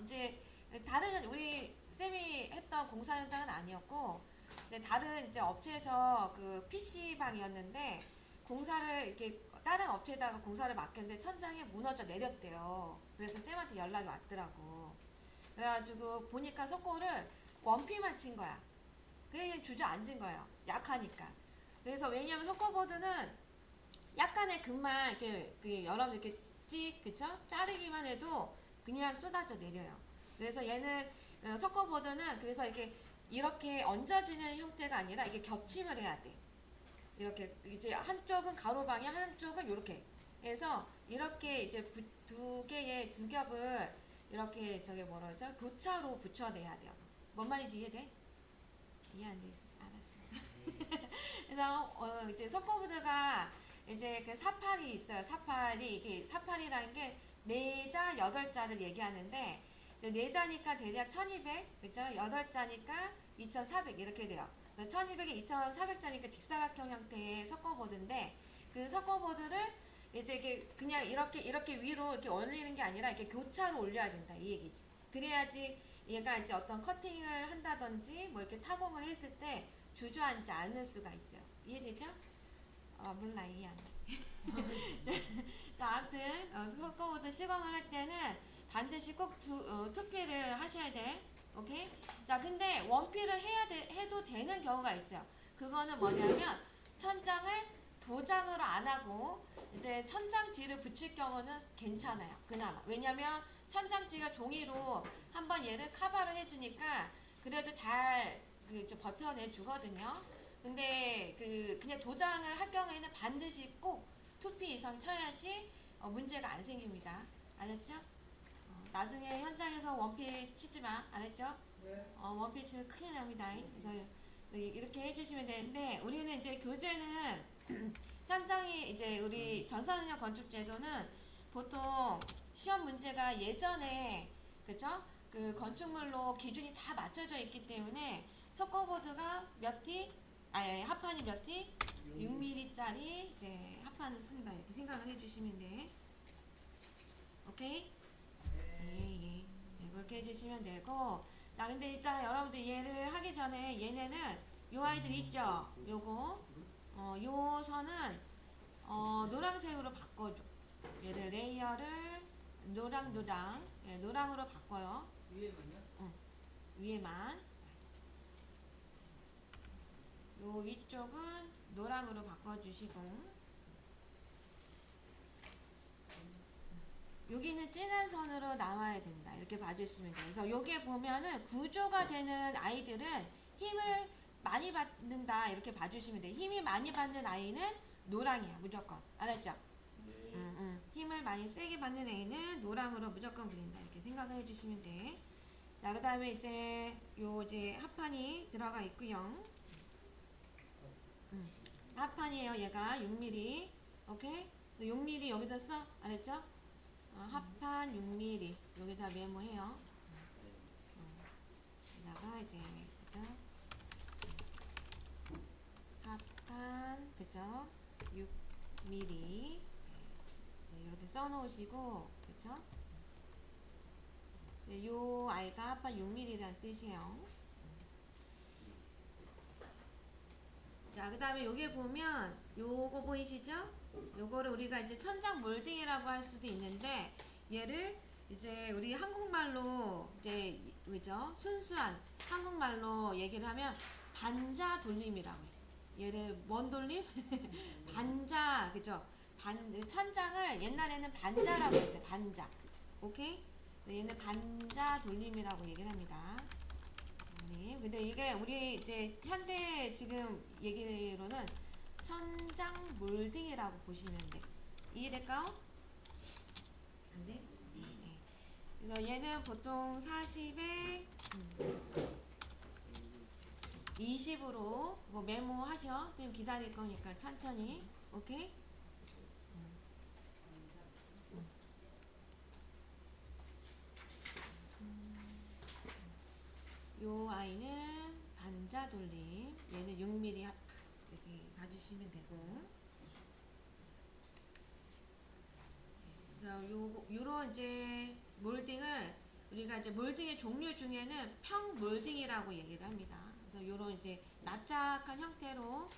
이제 다른 우리 쌤이 했던 공사 현장은 아니었고, 이제 다른 이제 업체에서 그 PC방이었는데 공사를 이렇게 다른 업체에다가 공사를 맡겼는데 천장이 무너져 내렸대요. 그래서 쌤한테 연락이 왔더라고. 그래가지고 보니까 석고를 원피만 친 거야. 그냥 주저앉은 거예요. 약하니까. 그래서 왜냐면 석고보드는 약간의 금만 이렇게 여러분 이렇게 그쵸? 자르기만 해도 그냥 쏟아져 내려요. 그래서 얘는 석고보드는 그래서 이렇게 얹어지는 형태가 아니라 이게 겹침을 해야 돼. 이렇게 이제 한쪽은 가로 방향, 한쪽은 이렇게 해서 이렇게 이제 두 개의 두 겹을 이렇게 저게 뭐라 그러죠? 교차로 붙여내야 돼요. 뭔 말인지 이해돼? 이해 안 돼? 알았어. 그래서 이제 석고보드가 이제 그 사팔이 있어요. 사팔이 이게 사팔이라는 게 네자 여덟 자를 얘기하는데 네 자니까 대략 1200 그죠? 여덟 자니까 2400 이렇게 돼요. 1200에 2400자니까 직사각형 형태의 석고보드인데 그 석고보드를 이제 이게 그냥 이렇게 위로 이렇게 올리는 게 아니라 이렇게 교차로 올려야 된다 이 얘기지. 그래야지 얘가 이제 어떤 커팅을 한다든지 뭐 이렇게 타공을 했을 때 주저앉지 않을 수가 있어요. 이해되죠? 몰라 이해 안 돼. 자, 아무튼 석고보드 시공을 할 때는 반드시 꼭 투피를 하셔야 돼. 오케이? 자, 근데 원피를 해도 되는 경우가 있어요. 그거는 뭐냐면 천장을 도장으로 안 하고 이제 천장지를 붙일 경우는 괜찮아요. 그나마. 왜냐면 천장지가 종이로 한번 얘를 커버를 해주니까 그래도 잘 버텨내 주거든요. 근데 그냥 도장을 할 경우에는 반드시 꼭 2P 이상 쳐야지 문제가 안 생깁니다. 알았죠? 나중에 현장에서 원피 치지 마. 알았죠? 네. 원피 치면 큰일 납니다. 그래서 이렇게 해주시면 되는데 우리는 이제 교재는 현장이 이제 우리 전산운영 건축제도는 보통 시험 문제가 예전에 그죠? 그 건축물로 기준이 다 맞춰져 있기 때문에 석고보드가 몇 티? 합판이 몇 티? 6mm짜리 이제 합판을 쓴다 이렇게 생각을 해주시면 돼. 오케이? 예, 예. 네, 그렇게 해주시면 되고. 자, 근데 일단 여러분들 얘를 하기 전에 얘네는 요 아이들 있죠? 요거. 요 선은, 노란색으로 바꿔줘. 얘를 레이어를 노랑, 예, 노랑으로 바꿔요. 위에만요? 위에만. 요 위쪽은 노랑으로 바꿔주시고. 여기는 진한 선으로 나와야 된다. 이렇게 봐주시면 돼요. 그래서 여기에 보면은 구조가 되는 아이들은 힘을 많이 받는다. 이렇게 봐주시면 돼요. 힘이 많이 받는 아이는 노랑이야. 무조건. 알았죠? 네. 힘을 많이 세게 받는 애는 노랑으로 무조건 그린다. 이렇게 생각을 해주시면 돼. 자, 그 다음에 이제 합판이 들어가 있고요. 합판이에요. 얘가 6mm. 오케이? 6mm 여기다 써. 알았죠? 합판 6mm 여기다 메모해요. 여기다가 이제 그죠? 합판 그죠? 6mm 이렇게 써놓으시고 그죠? 요 아이가 합판 6mm라는 뜻이에요. 자, 그 다음에 여기에 보면 요거 보이시죠? 요거를 우리가 이제 천장 몰딩이라고 할 수도 있는데 얘를 이제 우리 한국말로 이제 그죠? 순수한 한국말로 얘기를 하면 반자 돌림이라고 해요. 얘를 뭔 돌림? 반자 그죠? 천장을 옛날에는 반자라고 했어요. 반자. 오케이? 얘는 반자 돌림이라고 얘기를 합니다. 근데 이게 우리 이제 현대 지금 얘기로는 천장 몰딩이라고 보시면 돼. 이해될까요? 안 돼? 네. 그래서 얘는 보통 40에 20으로 뭐 메모하셔. 선생님 기다릴 거니까 천천히. 오케이? 요 아이는 반자 돌림. 얘는 6mm 이렇게 봐주시면 되고. 그래서 요런 이제 몰딩을 우리가 이제 몰딩의 종류 중에는 평 몰딩이라고 얘기를 합니다. 그래서 요런 이제 납작한 형태로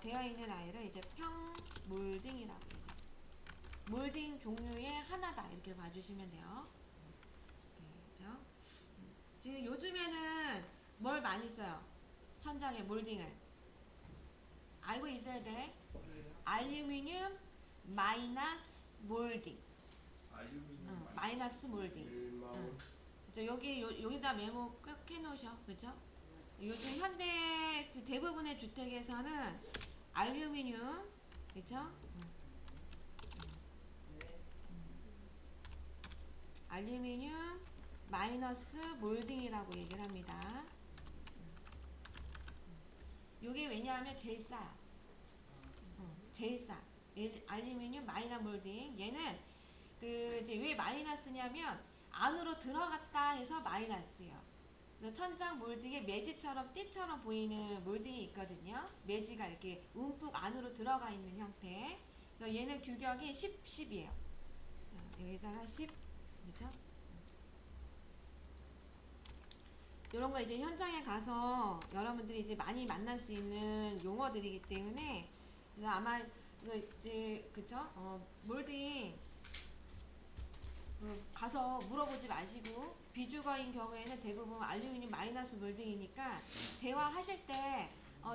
되어 있는 아이를 이제 평 몰딩이라고 해요. 몰딩 종류의 하나다 이렇게 봐주시면 돼요. 그죠? 지금 요즘에는 뭘 많이 써요? 천장에 몰딩을 알고 있어야 돼. 알루미늄 마이너스 몰딩. 마이너스 몰딩. 그죠? 여기다 메모 꼭 해놓으셔. 그죠? 요즘 현대 그 대부분의 주택에서는 알루미늄, 그죠? 알루미늄 마이너스 몰딩이라고 얘기를 합니다. 요게 왜냐하면 제일 싸요. 제일 싸. 알루미늄 마이너스 몰딩. 얘는 그 이제 왜 마이너스냐면 안으로 들어갔다 해서 마이너스예요. 천장 몰딩에 매지처럼 띠처럼 보이는 몰딩이 있거든요. 매지가 이렇게 움푹 안으로 들어가 있는 형태. 그래서 얘는 규격이 10이에요. 여기다가 10, 그죠? 이런 거 이제 현장에 가서 여러분들이 이제 많이 만날 수 있는 용어들이기 때문에 그래서 아마 이거 이제 그쵸? 몰딩 가서 물어보지 마시고 비주거인 경우에는 대부분 알루미늄 마이너스 몰딩이니까 대화하실 때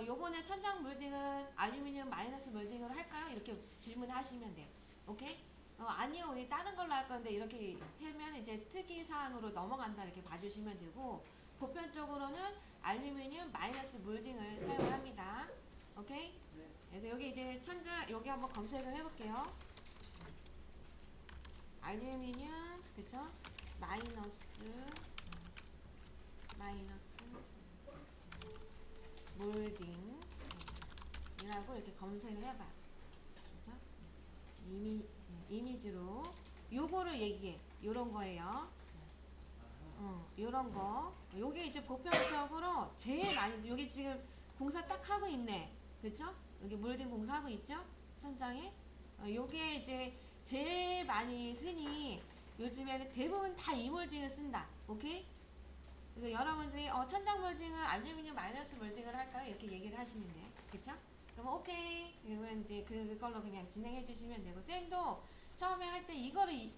요번에 천장 몰딩은 알루미늄 마이너스 몰딩으로 할까요? 이렇게 질문하시면 돼요. 오케이? 아니요, 우리 다른 걸로 할 건데 이렇게 하면 이제 특이사항으로 넘어간다 이렇게 봐주시면 되고 보편적으로는 알루미늄 마이너스 몰딩을 사용합니다. 오케이? 네. 그래서 여기 이제 천장 여기 한번 검색을 해볼게요. 알루미늄 그쵸? 마이너스 몰딩 이라고 이렇게 검색을 해봐. 그쵸? 이미지로 요거를 얘기해. 요런 거예요. 요런 거. 요게 이제 보편적으로 제일 많이 여기 지금 공사 딱 하고 있네. 그쵸? 여기 몰딩 공사하고 있죠? 천장에. 요게 이제 제일 많이 흔히 요즘에는 대부분 다 이 몰딩을 쓴다. 오케이? 그래서 여러분들이 천장 몰딩은 알루미늄 마이너스 몰딩을 할까요? 이렇게 얘기를 하시면 돼요. 그쵸? 그럼 오케이. 그러면 이제 그걸로 그냥 진행해 주시면 되고 쌤도 처음에 할 때 이거를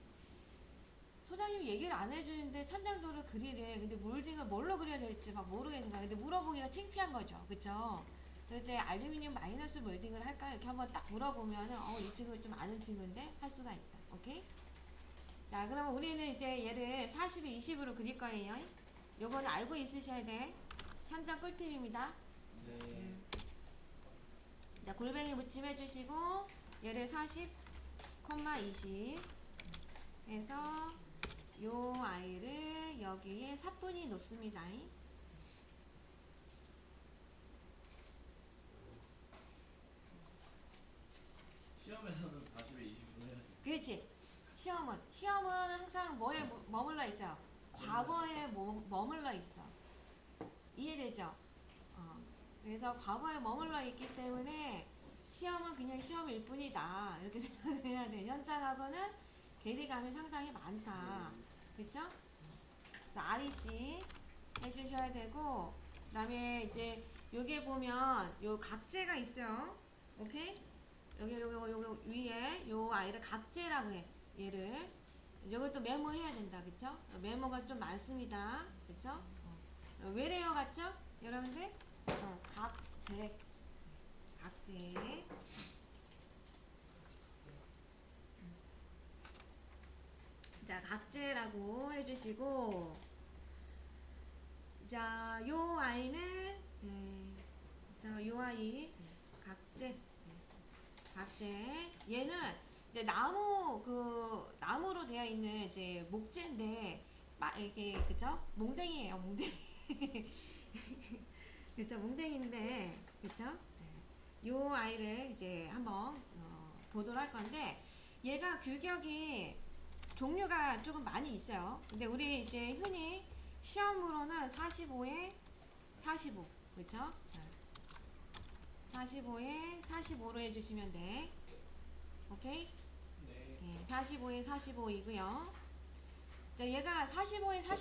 소장님이 얘기를 안 해주는데 천장도를 그리래. 근데 몰딩을 뭘로 그려야 될지 막 모르겠는 거야. 근데 물어보기가 창피한 거죠. 그쵸? 그럴 때 알루미늄 마이너스 몰딩을 할까? 이렇게 한번 딱 물어보면은 이 친구 좀 아는 친구인데 할 수가 있다. 오케이? 자, 그러면 우리는 이제 얘를 40에 20으로 그릴 거예요. 요거는 알고 있으셔야 돼. 현장 꿀팁입니다. 네. 자, 골뱅이 무침 해주시고 얘를 40, 20 해서 요 아이를 여기에 사뿐히 놓습니다. 시험에서는 40에 20으로 해야 돼. 그렇지. 시험은 항상 뭐에 머물러 있어요? 과거에 머물러 있어. 이해되죠? 그래서 과거에 머물러 있기 때문에 시험은 그냥 시험일 뿐이다. 이렇게 생각을 해야 돼. 현장하고는 괴리감이 상당히 많다. 그쵸? 그래서 REC 해주셔야 되고, 그 다음에 이제 여기에 보면 요 각재가 있어요. 오케이? 여기 위에 요 아이를 각재라고 해. 얘를. 이것도 메모해야 된다. 그쵸? 메모가 좀 많습니다. 그쵸? 외래어 같죠? 여러분들? 각재. 자, 각재라고 해주시고, 자, 요 아이는, 자, 요 아이, 각재. 얘는 이제 나무로 되어 있는 이제 목재인데, 이게, 그죠? 몽댕이에요, 몽댕이. 그쵸? 몽댕이인데, 그쵸? 네. 요 아이를 이제 한번, 보도록 할 건데, 얘가 규격이 종류가 조금 많이 있어요. 근데 우리 이제 흔히 시험으로는 45에 45, 그쵸? 45에 45로 해주시면 돼. 오케이? 네. 네, 45에 45이고요. 얘가 45에 40